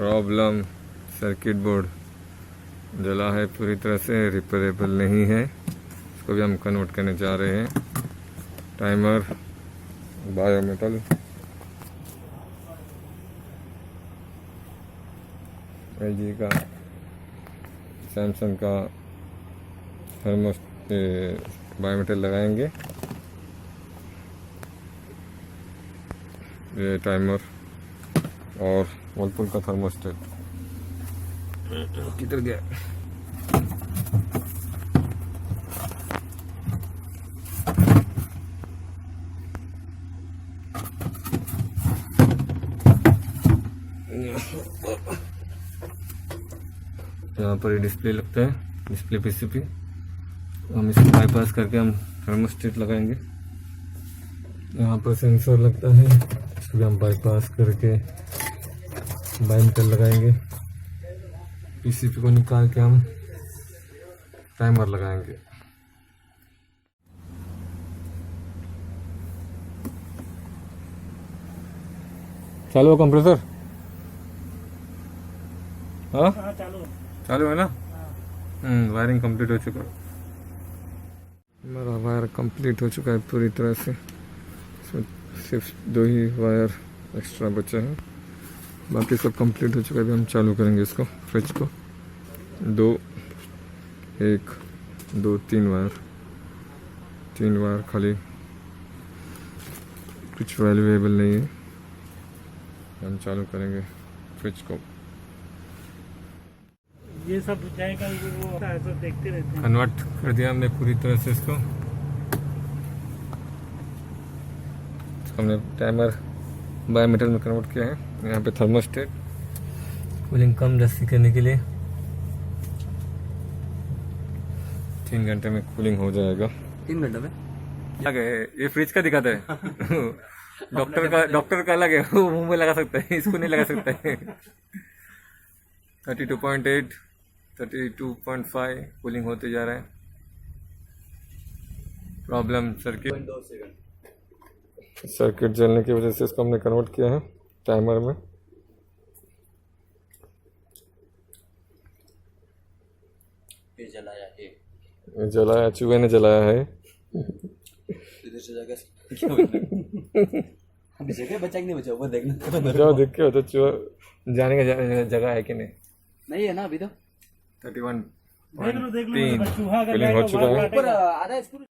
Problem, circuit board जला है, पूरी तरह से रिपेरेबल नहीं है। इसको भी हम कन्वर्ट करने जा रहे हैं। टाइमर, बायोमेटल, LG का, सैमसंग का थर्मोस बायोमेटल लगाएंगे। ये टाइमर और वर्लपूल का थर्मोस्टेट किधर गया? यहाँ पर ये डिस्प्ले लगता है, डिस्प्ले PCB। हम इसको बाईपास करके हम थर्मोस्टेट लगाएंगे। यहाँ पर सेंसर लगता है, इसको भी हम बाईपास करके बायोमीटर लगाएंगे। PCB को निकाल के हम टाइमर लगाएंगे। चालू हो कंप्रेसर? हाँ चालू है ना? वायरिंग कंप्लीट हो चुका है। मेरा वायर कंप्लीट हो चुका है पूरी तरह से। सिर्फ 2 ही वायर एक्स्ट्रा बचे हैं, बाकी सब कंप्लीट हो चुका है। अभी हम चालू करेंगे इसको, फ्रिज को। 3 वायर खाली, कुछ वैल्यूएबल नहीं है। हम चालू करेंगे फ्रिज को। ये सब जाएगा, वो तो देखते रहते हैं। कन्वर्ट कर दिया हमने पूरी तरह से इसको। हमने टाइमर बायोमीटर में कन्वर्ट किया है। यहाँ पे थर्मोस्टेट, कूलिंग कम जैसी करने के लिए 3 घंटे में कूलिंग हो जाएगा। 3 घंटे में अलग है, ये फ्रिज का दिखाता है। डॉक्टर का अलग है, वो मुंह में लगा सकता है, इसको नहीं लगा सकता है। 32.8 32.5 कूलिंग होते जा रहा है। प्रॉब्लम सर्किट जलने की वजह से इसको हमने कन्वर्ट किया है टाइमर में। ये जलाया है, ये जलाया, चूहे ने जलाया है। इधर से जाकर अभी जगह बचा कि नहीं बचा वो देखना। जाओ देख के तो चूहा जाने का जगह है कि नहीं है ना अभी तो। 31.3 देख लो, चूहा अगर कूलिंग हो चुका है। ऊपर आधा स्क्रू